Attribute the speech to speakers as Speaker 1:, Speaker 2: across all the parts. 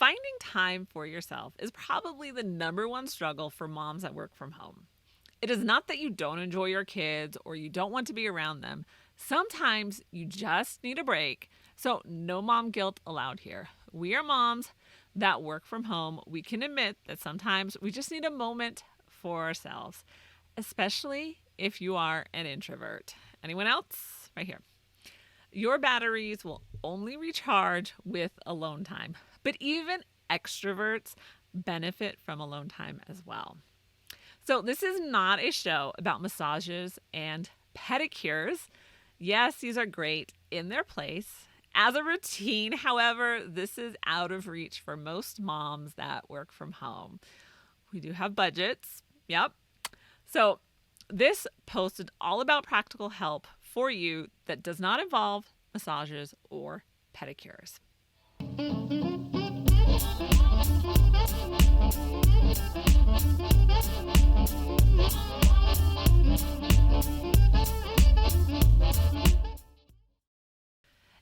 Speaker 1: finding time for yourself is probably the number one struggle for moms that work from home. It is not that you don't enjoy your kids or you don't want to be around them. Sometimes you just need a break. So, no mom guilt allowed here. We are moms that work from home. We can admit that sometimes we just need a moment for ourselves, especially if you are an introvert. Anyone else? Right here. Your batteries will only recharge with alone time, but even extroverts benefit from alone time as well. So, this is not a show about massages and pedicures. Yes, these are great in their place. As a routine, however, this is out of reach for most moms that work from home. We do have budgets. Yep. So, this post is all about practical help for you that does not involve massages or pedicures.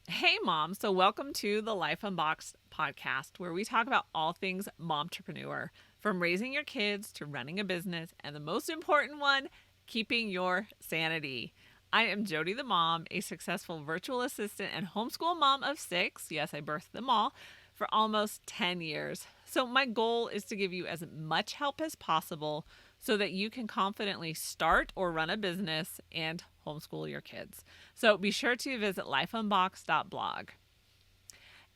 Speaker 1: Hey, mom. So, welcome to the Life Unboxed podcast, where we talk about all things momtrepreneur, from raising your kids to running a business, and the most important one, keeping your sanity. I am Jody the mom, a successful virtual assistant and homeschool mom of 6. Yes, I birthed them all for almost 10 years. So, my goal is to give you as much help as possible so that you can confidently start or run a business and homeschool your kids. So be sure to visit lifeunboxed.blog.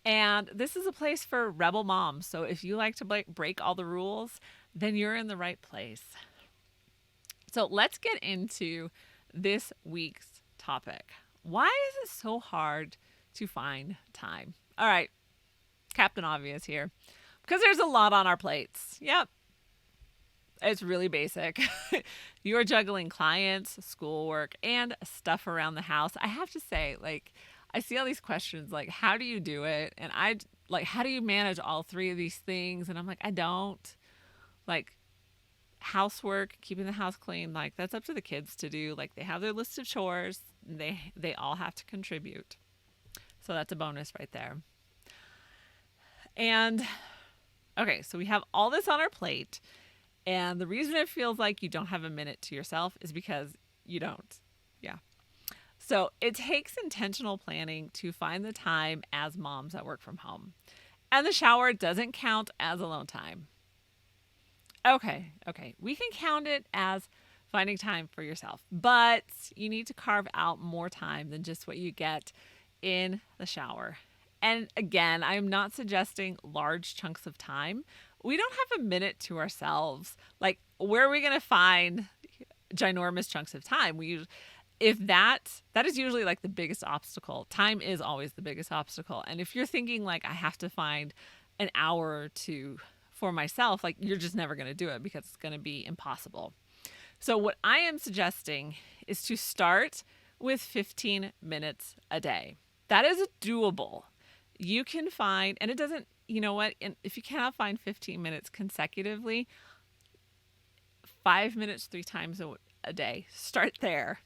Speaker 1: And this is a place for rebel moms. So if you like to break all the rules, then you're in the right place. So let's get into this week's topic. Why is it so hard to find time? All right, Captain Obvious here. Because there's a lot on our plates. Yep. It's really basic. You are juggling clients, schoolwork, and stuff around the house. I have to say, I see all these questions, how do you do it? And how do you manage all three of these things? And I'm like, I don't. Housework, keeping the house clean, that's up to the kids to do. They have their list of chores. They all have to contribute. So that's a bonus right there. And, okay, so we have all this on our plate. And the reason it feels like you don't have a minute to yourself is because you don't. Yeah. So it takes intentional planning to find the time as moms that work from home. And the shower doesn't count as alone time. Okay. We can count it as finding time for yourself. But you need to carve out more time than just what you get in the shower. And again, I am not suggesting large chunks of time. We don't have a minute to ourselves. Where are we going to find ginormous chunks of time? That is usually the biggest obstacle. Time is always the biggest obstacle. And if you're thinking I have to find an hour or two for myself, you're just never going to do it because it's going to be impossible. So what I am suggesting is to start with 15 minutes a day. That is doable. You can find, and it doesn't, you know what? And if you cannot find 15 minutes consecutively, 5 minutes 3 times a day, start there,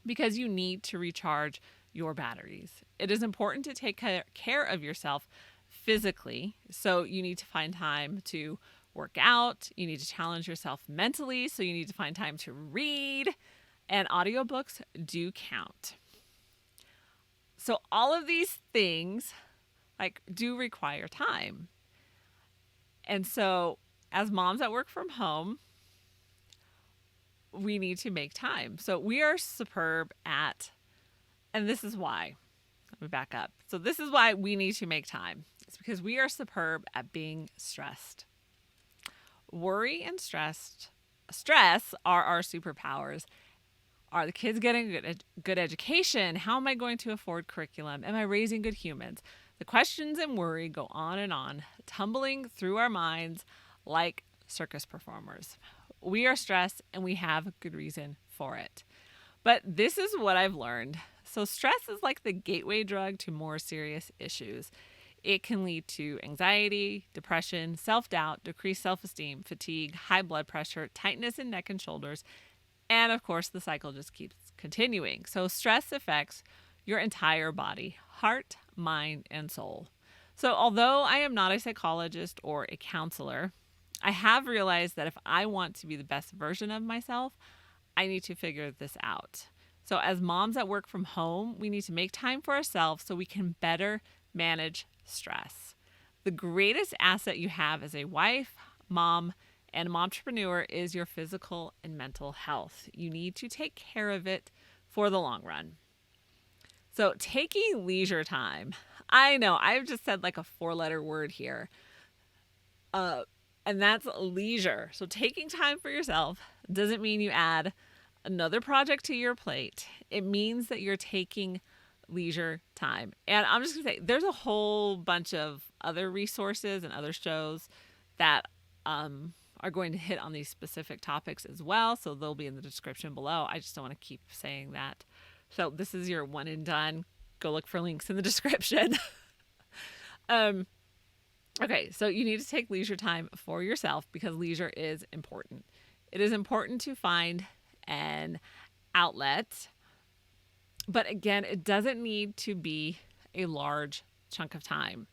Speaker 1: because you need to recharge your batteries. It is important to take care of yourself physically. So you need to find time to work out. You need to challenge yourself mentally. So you need to find time to read, and audiobooks do count. So all of these things do require time. And so as moms that work from home, we need to make time. So we are superb at, and this is why, let me back up. So this is why we need to make time. It's because we are superb at being stressed. Worry and stress are our superpowers. Are the kids getting good education? How am I going to afford curriculum? Am I raising good humans? The questions and worry go on, tumbling through our minds like circus performers. We are stressed and we have good reason for it. But this is what I've learned. So stress is like the gateway drug to more serious issues. It can lead to anxiety, depression, self-doubt, decreased self-esteem, fatigue, high blood pressure, tightness in neck and shoulders, and of course the cycle just keeps continuing. So stress affects your entire body, heart, mind, and soul. So, although I am not a psychologist or a counselor, I have realized that if I want to be the best version of myself, I need to figure this out. So, as moms that work from home, we need to make time for ourselves so we can better manage stress. The greatest asset you have as a wife, mom, and entrepreneur is your physical and mental health. You need to take care of it for the long run. So, taking leisure time. I know I've just said like a 4-letter word here. And that's leisure. So, taking time for yourself doesn't mean you add another project to your plate. It means that you're taking leisure time. And I'm just going to say there's a whole bunch of other resources and other shows that are going to hit on these specific topics as well. So they'll be in the description below. I just don't want to keep saying that. So this is your one and done. Go look for links in the description. Okay, so you need to take leisure time for yourself because leisure is important. It is important to find an outlet, but again, it doesn't need to be a large chunk of time.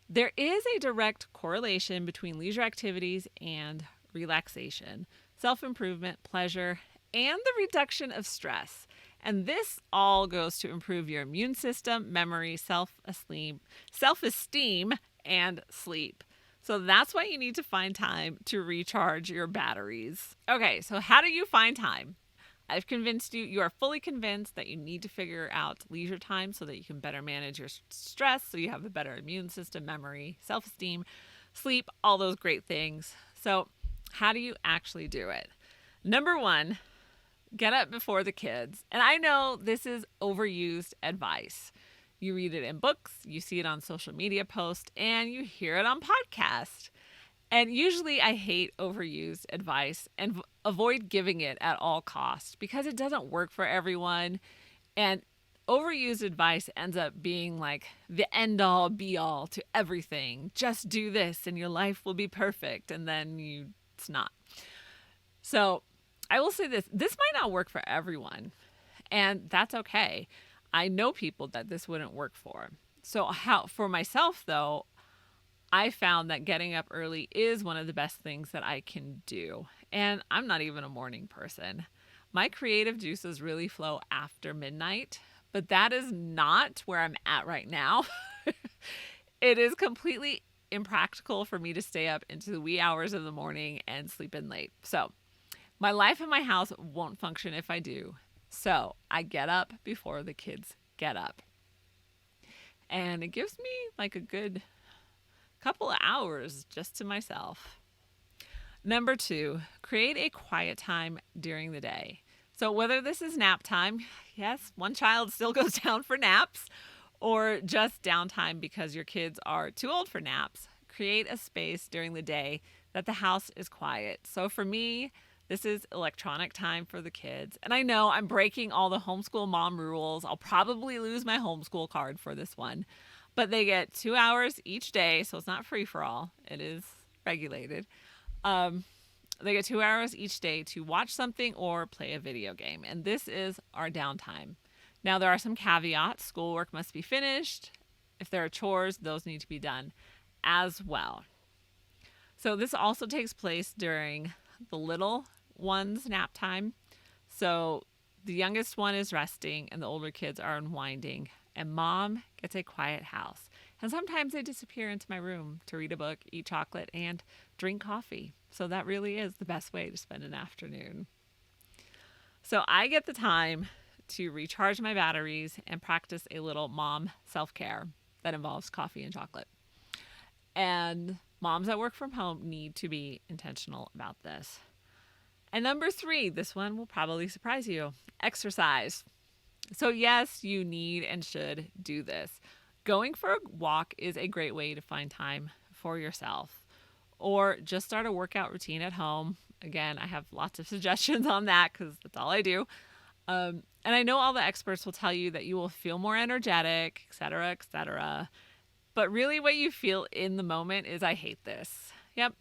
Speaker 1: There is a direct correlation between leisure activities and relaxation, self-improvement, pleasure, and the reduction of stress. And this all goes to improve your immune system, memory, self-esteem, and sleep. So that's why you need to find time to recharge your batteries. Okay, so how do you find time? I've convinced you, you are fully convinced that you need to figure out leisure time so that you can better manage your stress, so you have a better immune system, memory, self-esteem, sleep, all those great things. So how do you actually do it? Number one, get up before the kids. And I know this is overused advice. You read it in books, you see it on social media posts, and you hear it on podcasts. And usually I hate overused advice and avoid giving it at all costs because it doesn't work for everyone. And overused advice ends up being like the end all be all to everything. Just do this and your life will be perfect. And then it's not. So I will say this might not work for everyone, and that's okay. I know people that this wouldn't work for. So for myself though, I found that getting up early is one of the best things that I can do. And I'm not even a morning person. My creative juices really flow after midnight, but that is not where I'm at right now. It is completely impractical for me to stay up into the wee hours of the morning and sleep in late. So my life in my house won't function if I do. So I get up before the kids get up. And it gives me like a good couple of hours just to myself. Number two, create a quiet time during the day. So whether this is nap time, yes, one child still goes down for naps, or just downtime because your kids are too old for naps, create a space during the day that the house is quiet. So for me, this is electronic time for the kids. And I know I'm breaking all the homeschool mom rules. I'll probably lose my homeschool card for this one. But they get 2 hours each day, so it's not free for all. It is regulated. They get 2 hours each day to watch something or play a video game. And this is our downtime. Now, there are some caveats. Schoolwork must be finished. If there are chores, those need to be done as well. So this also takes place during the little one's nap time. So the youngest one is resting and the older kids are unwinding, and mom gets a quiet house. And sometimes I disappear into my room to read a book, eat chocolate, and drink coffee. So that really is the best way to spend an afternoon. So I get the time to recharge my batteries and practice a little mom self-care that involves coffee and chocolate. And moms that work from home need to be intentional about this. And number three, this one will probably surprise you, exercise. So yes, you need and should do this. Going for a walk is a great way to find time for yourself, or just start a workout routine at home. Again, I have lots of suggestions on that because that's all I do. And I know all the experts will tell you that you will feel more energetic, et cetera, et cetera. But really what you feel in the moment is, I hate this. Yep.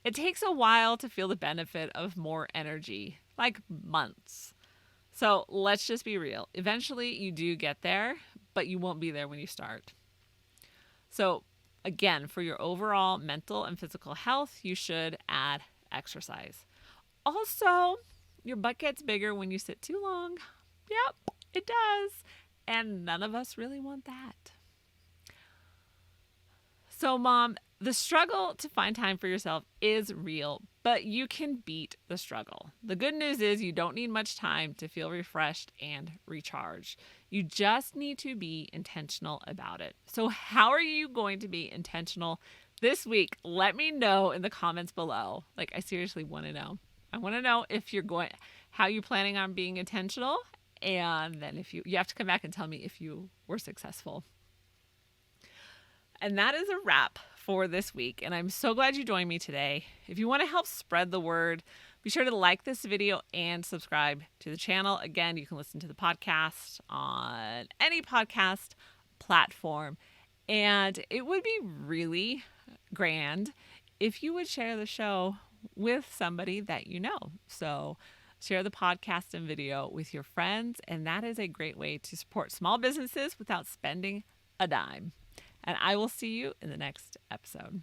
Speaker 1: It takes a while to feel the benefit of more energy, like months. So let's just be real. Eventually you do get there, but you won't be there when you start. So, again, for your overall mental and physical health, you should add exercise. Also, your butt gets bigger when you sit too long. Yep, it does. And none of us really want that. So, Mom, the struggle to find time for yourself is real, but you can beat the struggle. The good news is you don't need much time to feel refreshed and recharged. You just need to be intentional about it. So, how are you going to be intentional this week? Let me know in the comments below. Like, I seriously want to know. I want to know if you're going, how you planning on being intentional, and then if you have to come back and tell me if you were successful. And that is a wrap for this week. And I'm so glad you joined me today. If you want to help spread the word, be sure to like this video and subscribe to the channel. Again, you can listen to the podcast on any podcast platform. And it would be really grand if you would share the show with somebody that you know. So share the podcast and video with your friends. And that is a great way to support small businesses without spending a dime. And I will see you in the next episode.